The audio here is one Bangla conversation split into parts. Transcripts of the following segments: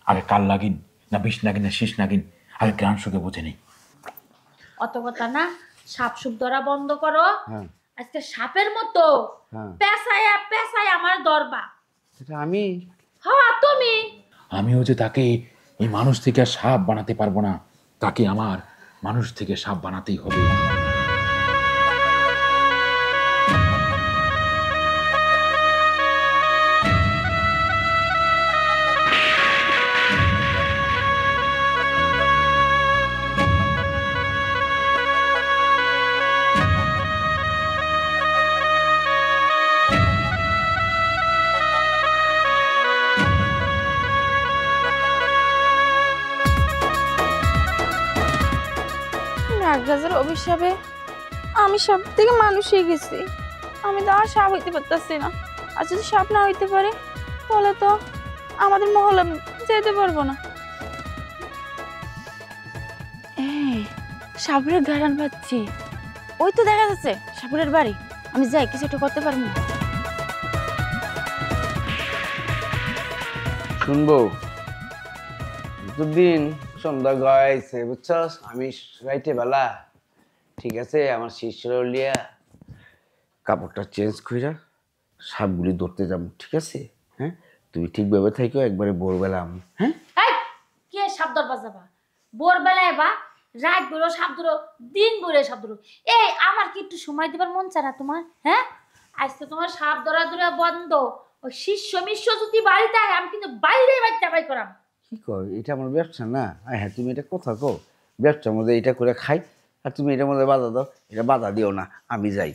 আগে কাল নাগিন না বিষ নাগিন না শীষ নাগিন, আগে গ্রাম সুখে বুঝে নেই। অত কথা না, সাপ সুপ ধরা বন্ধ করো। হ্যাঁ আজকে সাপের মতো হ্যাঁ পেঁচায়া পেঁচায়া আমার দরবা। সেটা আমি হ্যাঁ তুমি। আমিও যে তাকে এই মানুষ থেকে আর সাপ বানাতে পারবো না, তাকে আমার মানুষ থেকে সাপ বানাতেই হবে। নাগরাজের অভিশাপে আমি সাপ থেকে মানুষ হয়ে গেছি। আমি তো আর সাপ হইতে পারতেছি না। আর যদি সাপ না হইতে পারে তাহলে তো আমাদের মহলে যেতে পারবো না। সাপুরের গাড়ান পাচ্ছি, ওই তো দেখা যাচ্ছে সাপুরের বাড়ি। আমি যাই, কিছু একটা করতে পারবো না। শুনবো দুদিন সন্ধ্যা গাইছে বুঝছস, আমি রাইতে বেলা ঠিক আছে আমার শিষ্যরা লিয়া কাপড়টা চেঞ্জ কইরা সাপগুলি ধরতে যাবো, ঠিক আছে? হ্যাঁ তুমি ঠিকভাবে থাকো, একবারে ভোরবেলা আমি। হ্যাঁ এই কে সাপ ধরবা যাবা? ভোরবেলায় বা রাত বেরো সাপ ধরো, দিন ভরে সাপ ধরো। এই আমার কি একটু সময় দেবার মন চায় না তোমার? হ্যাঁ আজকে তোমার সাপ ধরা ধরা বন্ধ। ওই শিষ্য মিশ্য যদি বাড়িতে আয়, আমি কিন্তু বাইরে বাচ্চা বাই করাম। কি কর, এটা আমার ব্যবসা না। হ্যাঁ তুমি এটা কথা কো, ব্যবসার মধ্যে এটা করে খাই আর তুমি এটার মধ্যে বাধা দাও, এটা বাধা দিও না, আমি যাই।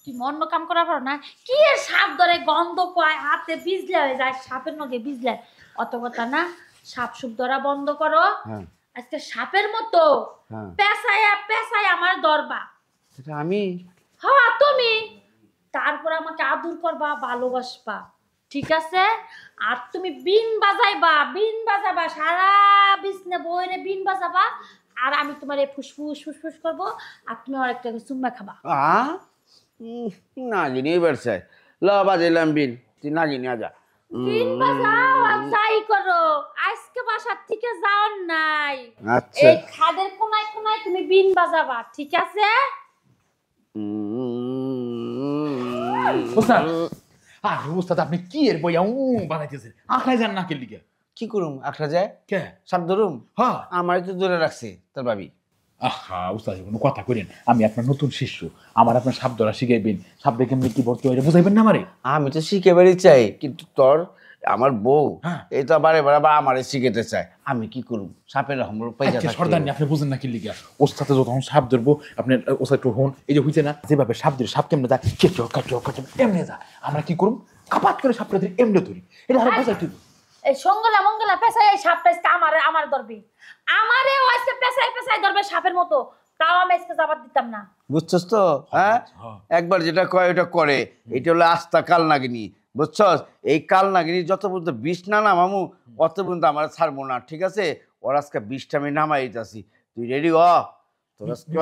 কি অন্য কাম করা পারো না? কি এর সাপ ধরে গন্ধ পায়, হাতে বিজলে হয়ে যায়, সাপের নগে বিজলে। অত কথা না, সাপ সুপ ধরা বন্ধ করো। হ্যাঁ আজকে সাপের মতো হ্যাঁ পেঁচায়া পেঁচায়া আমার দরবা। সেটা আমি হ্যাঁ তুমি। তারপর আমাকে আদর করবা, ভালোবাসবা, ঠিক আছে? আর তুমি বিন বাজাইবা, বিন বাজাবা, সারা বিছনে বইরে বিন বাজাবা। আর আমি তোমার এই ফুসফুস ফুসফুস করবো, আর তুমি আর একটা চুম্মা খাবা। নাগিনী ব্যবসায় ল বাজাইলাম বিন, তুই নাগিনী আজা। বিন বাজাও আর যাই করো, আজকে বাসার থেকে যাও নাই। আচ্ছা এই খাদের কোনায় কোনায় তুমি বিন বাজাবা, ঠিক আছে? ওস্তাদ, আর ওস্তাদ আপনি কি এর বইয়া বানাইতেছেন? আঁকড়াই যান নাকের লিগে। কি করুম, আখড়া যায় কে? সাপ ধরুম? হ্যাঁ। আমারই তো ধরে রাখছে তোর ভাবি। আহা উস্তাদ কোনো কথা করেন, আমি আপনার নতুন শিষ্য, আমার আপনার সাপ ধরা শিখাইবেন, সাপ দেখে এমনি কি ভর্তি হয় বুঝাইবেন না আমারে? আমি তো শিখে বেড়ি চাই, কিন্তু তোর আমার বউ হ্যাঁ। এই তো বারে বারে আবার আমারে শিখাতে চায়। আমি কি করুম, সাপের রহমর পাইজা থাকতে সর্দার আপনি বুঝেন না কি লিগা? ওস্তাদে যখন সাপ ধরবো আপনার ওস্তাদ একটু হন, এই যে হইছে না যেভাবে সাপ ধরে সাপ কেমনে যায় কেচো কাচো কাচো এমনি যায়, আমরা কি করুম কাপাত করে সাপটা ধরে এমনি ধরি, এটা আরো বোঝাই তুই। এই সঙ্গলা মঙ্গলা পেছায় এই সাপটা আমার ধরবে, আমারে ও আজকে পেছায় পেছায় ধরবে সাপের মতো। তাও আমি আজকে জবাব দিতাম না, বুঝছস তো? হ্যাঁ একবার যেটা কয় ওটা করে, এটা হলো আস্থা কাল নাগিনী, বুঝছস? এই কাল নাগিনী যত পর্যন্ত বিষ না নামামু অত পর্যন্ত আমার ছাড়বো না, ঠিক আছে? ওর আজকে বিষটা আমি নামাই দিতেছি, তুই রেডি হ? তোর আজকে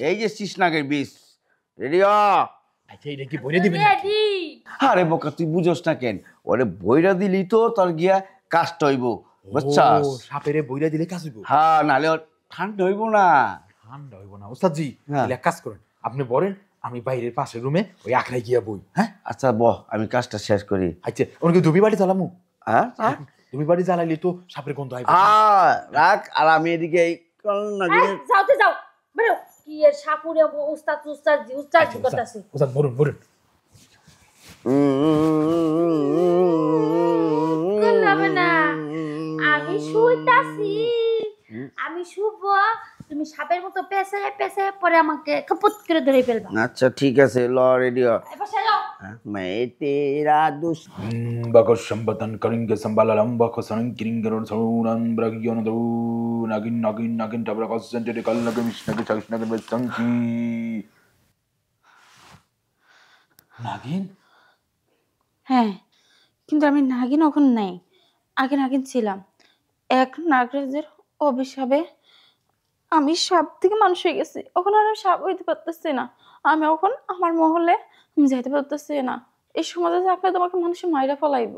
এই যে শীষ নাগের বিষ রেডি হ? আচ্ছা এটা কি বইরে দিবেন? রেডি? আরে বোকা তুই বুঝোস না কেন, ওরে বইরা দিলি তো তোর গিয়া কাজটা হইব, বুঝছস? সাপেরে বইরা দিলে কাজ হইব? হ্যাঁ নাহলে ওর ঠান্ডা হইব না। ঠান্ডা হইব না ওস্তাদ জি, হ্যাঁ। তাহলে এক কাজ করেন, আপনি বলেন আমি বাইরের পাশের রুমে ওই আখড়ায় গিয়া বই। হ্যাঁ আচ্ছা বহ, আমি কাজটা শেষ করি। আচ্ছা ওনাকে ধুবি বাড়ি জ্বালামু? হ্যাঁ ধুবি বাড়ি জ্বালাইলে তো সাপের গন্ধ আইবে। রাখ, আর আমি এদিকে এই কাল নাগিনী যাওতে যাও বেরো। কি এর সাপুরে উস্তাদ উস্তাদ জি উস্তাদ জি করতেছে। ওস্তাদ বলুন বলুন। করবে না, আমি শুইতাছি, আমি শুভ, তুমি সাপের মতো পেছায় পেছায় পরে আমাকে কপত করে ধরে ফেলবা। আচ্ছা ঠিক আছে ল রেডি হ। এবার যাও। मैं तेरा दुश्मन বাকো সম্বতন করিঙ্গে সম্বালালম বাকো সরং কিরিঙ্গরন সরুনান ব্রাগিয়ন দু নাগিন নাগিন নাগিন টাবরা কসেন্টে কাল নাগে মিশনাগে চাইশনাগে বেসংকি নাগিন। হ্যাঁ, কিন্তু আমি নাগিন এখন নাই, আগে নাগিন ছিলাম। এক নাগরাজের অভিশাপে আমি সাপ থেকে মানুষ হয়ে গেছি। এখন আর আমি সাপ হইতে পারতেছি না। আমি এখন আমার মহলে আমি যাইতে পারতেছি না। এই সমাজে থাকলে তোমাকে মানুষের মাইরা ফেলাইব।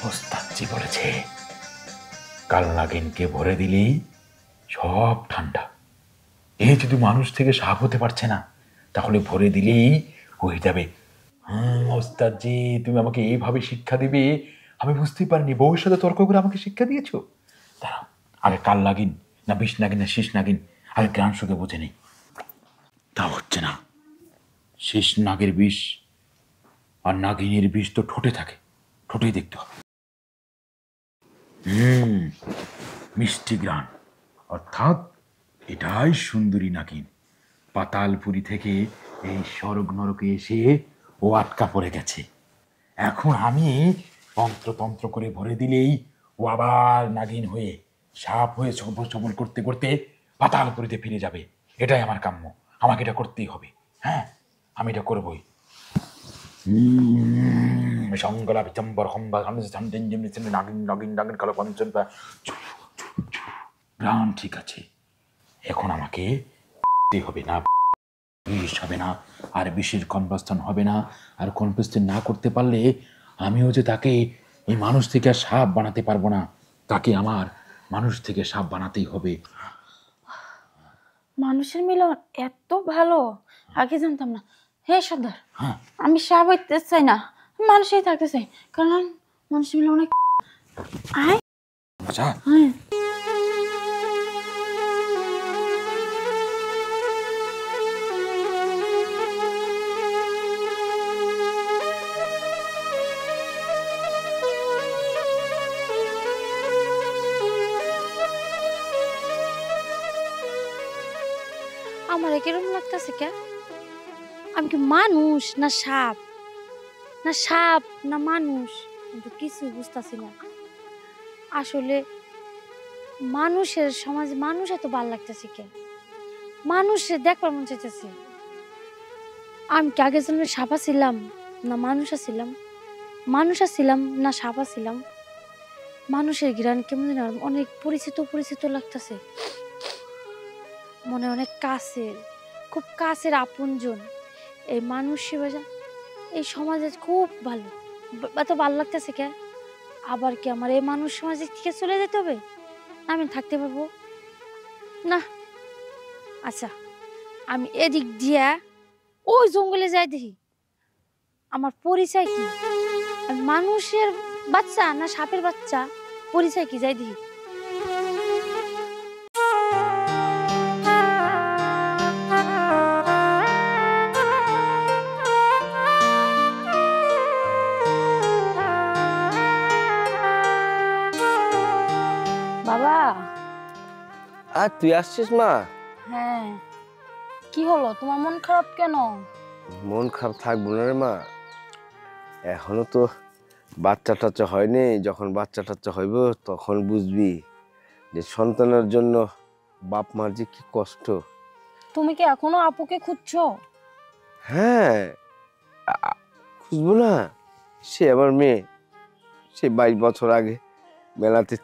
ওস্তাদজি বলেছে কাল নাগিনকে ভরে দিলেই সব ঠান্ডা। এই যদি মানুষ থেকে সাপ হতে পারছে না, তাহলে ভরে দিলেই হয়ে যাবে। ওস্তাদজি তুমি আমাকে এইভাবে শিক্ষা দিবে আমি বুঝতেই পারিনি। বউয়ের সাথে তর্ক করে আমাকে শিক্ষা দিয়েছো। দাঁড়াও, আগে কাল নাগিন না বিষ নাগিন না শীষ নাগিন, আগে গ্রান সুখে বুঝে নেই। তা হচ্ছে না। শীষ নাগের বিষ আর নাগিনের বিষ তো ঠোঁটে থাকে, ঠোঁটেই দেখতে হবে। মিষ্টি গ্রান, অর্থাৎ এটাই সুন্দরী নাগিন। পাতালপুরি থেকে এই স্বর্গ নরকে এসে ও আটকা পড়ে গেছে। এখন আমি তন্ত্র করে ভরে দিলেই ও আবার নাগিন হয়ে সাপ হয়ে ছবল ছবল করতে করতে পাতালপুরিতে ফিরে যাবে। এটাই আমার কাম্য, আমাকে এটা করতেই হবে। হ্যাঁ, আমি এটা করবই। সংগলা বিচম্বর হম্বা নাগিন নাগিন নাগিন কালো পঞ্চম প্রাণ ঠিক আছে। এখন আমাকে হবে না, বিষ হবে না, আর বিষের কনভার্সন হবে না। আর কনভার্সন না করতে পারলে আমিও যে তাকে এই মানুষ থেকে আর সাপ বানাতে পারবো না, তাকে আমার মানুষ থেকে সাপ বানাতেই হবে। মানুষের মিলন এত ভালো, আগে জানতাম না। হে সর্দার, হ্যাঁ, আমি সাপ হইতে চাই না, মানুষই থাকতে চাই, কারণ মানুষের মিলন অনেক। আয় আচ্ছা, হ্যাঁ, আমার কিরকম লাগতেছে কে? আমি কি মানুষ না সাপ, না সাপ না মানুষ, কিন্তু কিছু বুঝতেছি না। আসলে মানুষের সমাজে মানুষ এত ভাল লাগতেছে কে? মানুষের দেখবার মন চাইতেছে। আমি কি আগের জন্মে সাপা ছিলাম না মানুষ ছিলাম? মানুষ ছিলাম না সাপা ছিলাম? মানুষের ঘ্রাণ কেমন যেন অনেক পরিচিত পরিচিত লাগতেছে, মনে অনেক কাছের, খুব কাছের আপনজন। এই মানুষ সেবা এই সমাজে খুব ভালো, এত ভালো লাগতেছে কে? আবার কি আমার এই মানুষ সমাজে থেকে চলে যেতে হবে? আমি থাকতে পারবো না। আচ্ছা, আমি এদিক দিয়া ওই জঙ্গলে যাই দেখি আমার পরিচয় কি, আমি মানুষের বাচ্চা না সাপের বাচ্চা, পরিচয় কি যাই দেখি। বাবা। আর তুই আসছিস মা? হ্যাঁ, কি হলো, তোমার মন খারাপ কেন? মন খারাপ থাকবো না রে মা, এখনো তো বাচ্চা টাচ্চা হয়নি। যখন বাচ্চা টাচ্চা হইব তখন বুঝবি যে সন্তানের জন্য বাপ মার যে কি কষ্ট। তুমি কি এখনো আপুকে খুঁজছো? হ্যাঁ, খুঁজবো না? সে আমার মেয়ে, সে 22 বছর আগে মেলাতে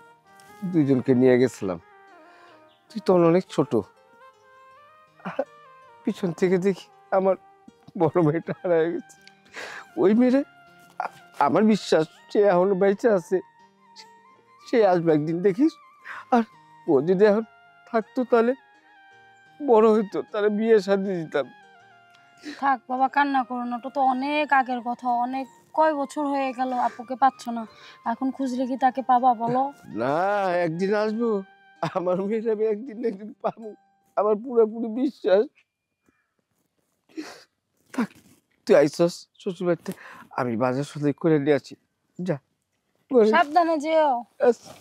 দুইজনকে নিয়ে গেছিলাম। তুই তখন অনেক ছোট। পিছন থেকে দেখি আমার বড় মেয়েটা হারিয়ে গেছে। ওই মেয়েরে আমার বিশ্বাস সে এখনো বেঁচে আছে, সে আসবে একদিন দেখিস। আর ও যদি এখন থাকতো তাহলে বড় হইতো, তাহলে বিয়ে শাদী দিতাম। থাক বাবা, কান্না করো না, ওটা তো অনেক আগের কথা, অনেক কয় বছর হয়ে গেল আপুকে পাচ্ছ না, এখন খুঁজলে কি তাকে পাবা বলো? না, একদিন আসবো, আমার মেয়ের আমি একদিন না একদিন পাবো, আমার পুরোপুরি বিশ্বাস। থাক, তুই আইসস শ্বশুর বাড়িতে, আমি বাজার সদাই করে নিয়ে আছি। যা ঘরে। সাবধানে যেও আচ্ছা।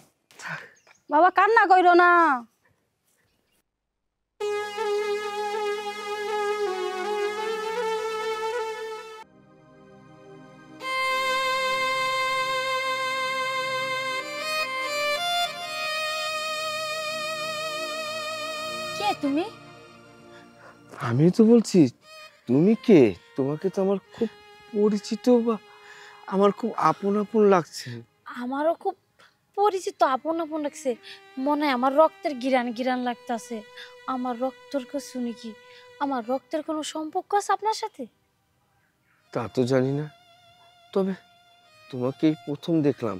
বাবা, কান্না কইরো না। কে তুমি? আমি তো বলছি তুমি কে? তোমাকে তো আমার খুব পরিচিত বা আমার খুব আপন আপন লাগছে। আমারও খুব পরিচিত, আপন আপন লাগছে, মনে হয় আমার রক্তের গিরান গিরান লাগতেছে। আমার রক্তের শুনি কি, আমার রক্তের কোনো সম্পর্ক আছে আপনার সাথে? তা তো জানি না, তবে তোমাকে এই প্রথম দেখলাম,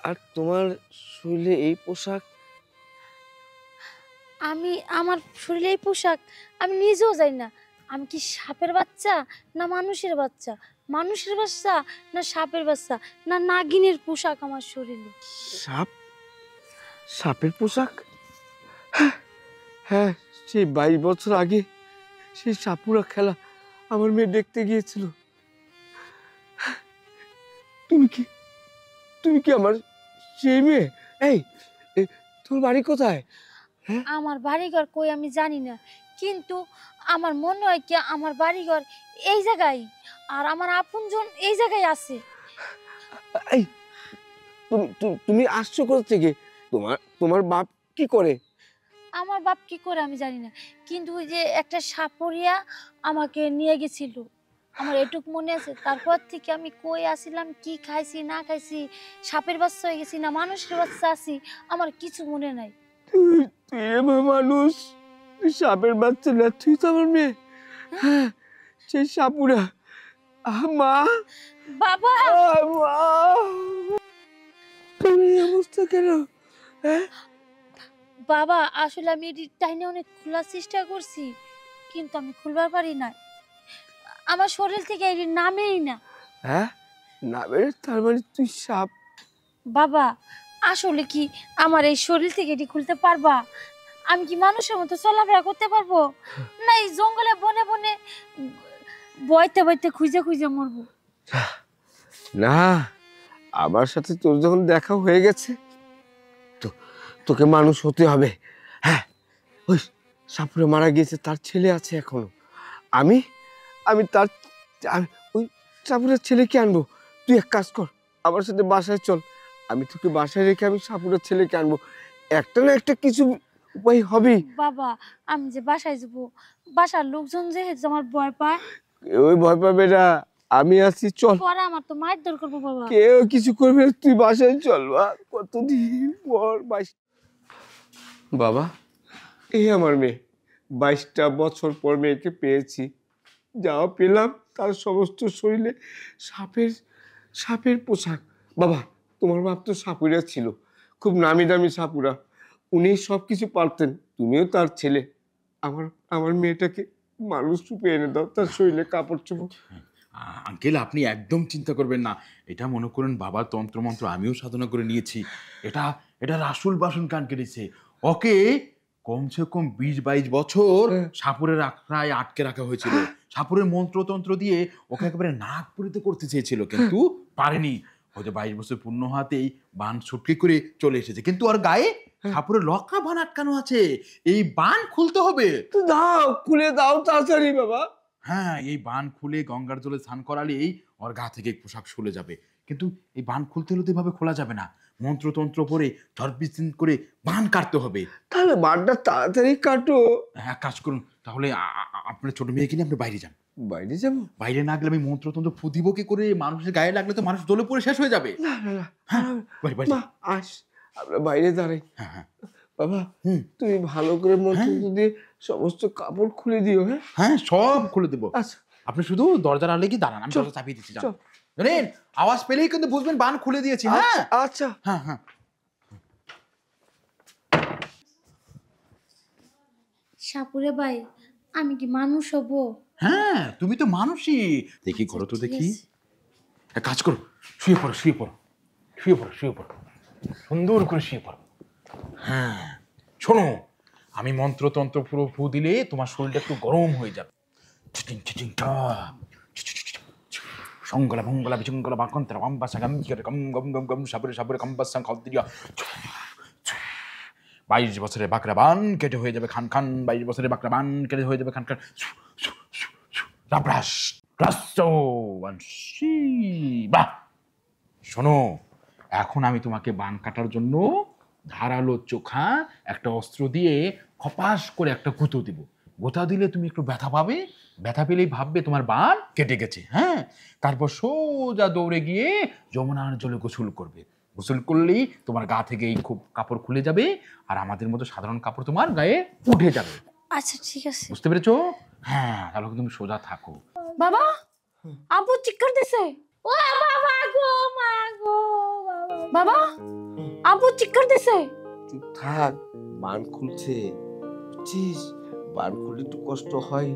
আর তোমার শরীরে এই পোশাক। আমার শরীরে এই পোশাক আমি নিজেও জানি না। আমি কি সাপের বাচ্চা না মানুষের বাচ্চা, মানুষের বাচ্চা না সাপের বাচ্চা, না নাগিনের পোশাক আমার শরীরে। সাপ, সাপের পোশাক? হ্যাঁ, হ্যাঁ, সেই 22 বছর আগে সেই সাপুরা খেলা আমার মেয়ে দেখতে গিয়েছিল। তুমি কি আমার সেই মেয়ে? এই, তোর বাড়ি কোথায়? আমার বাড়িঘর কই আমি জানি না, কিন্তু আমার মনে হয় কি আমার বাড়িঘর এই জায়গায়, আর আমার আপনজন এই জায়গায় আছে। এই, তুমি আসছো কোথা থেকে? তোমার বাপ কি করে? আমার বাপ কি করে আমি জানি না, কিন্তু ওই যে একটা সাপরিয়া আমাকে নিয়ে গেছিল, আমার এটুক মনে আছে। তারপর থেকে আমি কই আসিলাম, কি খাইছি না খাইছি, সাপের বাচ্চা হয়ে গেছি না মানুষের বাচ্চা আছি, আমার কিছু মনে নাই। তুই আমার মানুষ, তুই সাপের বাচ্চা না, তুই তো আমার মেয়ে। হ্যাঁ, সেই সাপুরা। মা, বাবা, মা, তুমি এই অবস্থা কেন? হ্যাঁ, বাবা আসলে আমি এটি টাইনে অনেক খোলার চেষ্টা করছি, কিন্তু আমি খুলবার পারি না, আমার শরীর থেকে এটি নামেই না। হ্যাঁ, না বেরে, তার মানে তুই সাপ? বাবা আসলে কি আমার এই শরীর থেকে এটি খুলতে পারবা? আমি কি মানুষের মতো চলাফেরা করতে পারবো, না এই জঙ্গলে বনে বনে বইতে বইতে খুঁজে খুঁজে মরবো? না, আমার সাথে তোর যখন দেখা হয়ে গেছে, তো তোকে মানুষ হতে হবে। হ্যাঁ, ওই সাপুরে মারা গিয়েছে, তার ছেলে আছে এখনো। আমি ওই সাপুরের ছেলেকে আনবো। তুই এক কাজ কর, আমার সাথে বাসায় চল, আমি তোকে বাসায় রেখে আমি সাপুরের ছেলেকে আনবো। একটা না একটা কিছু উপায় হবেই। বাবা আমি যে বাসায় যাবো, বাসার লোকজন যেহেতু আমার ভয় পায়। ওই ভয় পাবে না, আমি আছি, চল। পরে আমার তো মায়ের দরকার বাবা। কেউ কিছু করবে না, তুই বাসায় চল। কতদিন পর বাবা, এই আমার মেয়ে, 22টা বছর পর মেয়েকে পেয়েছি। যা পেলাম তার সমস্ত শরীরে সাপের পোশাক। বাবা, তোমার বাপ তো সাপুরা ছিল, খুব নামি দামি সাপুরা, উনি সব কিছু পারতেন। তুমিও তার ছেলে, আমার মেয়েটাকে মানুষ রূপে এনে দাও, তার শরীরে কাপড় চোপড়। আঙ্কেল, আপনি একদম চিন্তা করবেন না। এটা মনে করেন বাবার তন্ত্রমন্ত্র আমিও সাধনা করে নিয়েছি। এটা রাসুল বাসন কান কেটেছে। ওকে কমসে কম 20-22 বছর সাপুরের আখড়ায় আটকে রাখা হয়েছিল। সাপুরের মন্ত্রতন্ত্র দিয়ে ওকে একেবারে নাক পরিতে করতে চেয়েছিল, কিন্তু পারেনি। হয়তো 22 বছর পূর্ণ হাতেই বান ছুটকি করে চলে এসেছে, কিন্তু ওর গায়ে সাপুরের লক্ষা বান আটকানো আছে। এই বান খুলতে হবে। দাও, খুলে দাও তাড়াতাড়ি বাবা। হ্যাঁ, এই বান খুলে গঙ্গার জলে স্নান করালেই ওর গা থেকে পোশাক খুলে যাবে। কিন্তু এই বান খুলতে হলে তো এভাবে খোলা যাবে না, মন্ত্রতন্ত্র করে ঝড়বিস্তিন করে বান কাটতে হবে। তাহলে বানটা তাড়াতাড়ি কাটো। হ্যাঁ, কাজ করুন তাহলে, আপনার ছোট মেয়েকে নিয়ে আপনি বাইরে যান। বাইরে যাবো? বাইরে না গেলে আমি মন্ত্রতন্ত্র ফুদিব কি করে? মানুষের গায়ে লাগলে তো মানুষ দলে পড়ে শেষ হয়ে যাবে। না না না, হ্যাঁ, বাইরে। মা আস, আমরা বাইরে দাঁড়াই। হ্যাঁ, বাবা, তুমি ভালো করে মন্ত্র দিয়ে সমস্ত কাপড় খুলে দিও। হ্যাঁ হ্যাঁ, সব খুলে দেবো। আচ্ছা, আপনি শুধু দরজার আড়ালে গিয়ে দাঁড়ান, আমি দরজা চাপিয়ে দিচ্ছি। চল। জানেন, আওয়াজ পেলেই কিন্তু বুঝবেন বান খুলে দিয়েছি। হ্যাঁ আচ্ছা। হ্যাঁ হ্যাঁ। সাপুরে ভাই, আমি কি মানুষ হব? হ্যাঁ, তুমি তো মানুষই। দেখি করো তো, দেখি। এক কাজ করো, শুয়ে পড়ো। সুন্দর করে শুয়ে পড়ো। হ্যাঁ, শোনো, আমি মন্ত্রতন্ত্র পুরো ফু দিলে তোমার শরীরটা একটু গরম হয়ে যাবে। সংগলা ভঙ্গলা বিচঙ্গলা বাকন্তরা কম্বাসা গম করে গম গম গম গম সাবরে কম্বাসা খাদ্য। 22 বছরের বাকরা বান কেটে হয়ে যাবে খান খান। 22 বছরের বাকরা বান কেটে হয়ে যাবে খান খান। বাহ, শোনো, এখন আমি তোমাকে বান কাটার জন্য ধারালো চোখা একটা অস্ত্র দিয়ে খপাস করে একটা গুঁতো দিব। গোতা দিলে তুমি একটু ব্যথা পাবে, ব্যথা পেলেই ভাববে তোমার বান কেটে গেছে। হ্যাঁ, তারপর সোজা দৌড়ে গিয়ে যমুনার জলে গোসল করবে। গোসল করলেই তোমার গা থেকে এই খুব কাপড় খুলে যাবে, আর আমাদের মতো সাধারণ কাপড় তোমার গায়ে উঠে যাবে। আচ্ছা ঠিক আছে। বুঝতে পেরেছো? হ্যাঁ, তাহলে তুমি সোজা থাকো। বাবা, আব্বু চিৎকার দিছে। ও বাবা গো মা গো বাবা আব্বু চিৎকার দিছে। চুপ থাক, বান খুলছে বুঝছিস, বান খুললে একটু কষ্ট হয়।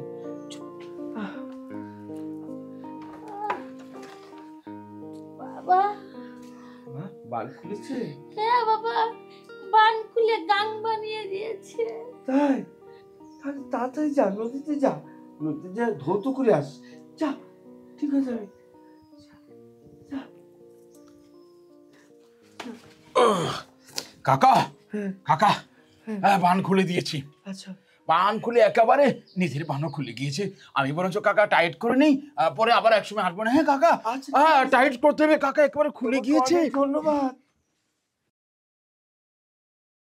বাবা বান খুলেছে? হ্যাঁ বাবা, বান খুলে গাং বানিয়ে দিয়েছে। তাই? তাহলে তাড়াতাড়ি যা, নদীতে যা, নদীতে যা ধৌত করে আস। যা, ঠিক আছে আমি কাকা হ্যাঁ। কাকা, হ্যাঁ বান খুলে দিয়েছি। আচ্ছা বান খুলে একেবারে নিধির বানও খুলে গিয়েছে। আমি বরঞ্চ কাকা টাইট করে নেই, পরে আবার একসময় হাঁটবো না। হ্যাঁ কাকা, আচ্ছা, হ্যাঁ টাইট করতে হবে কাকা, একেবারে খুলে গিয়েছে। ধন্যবাদ।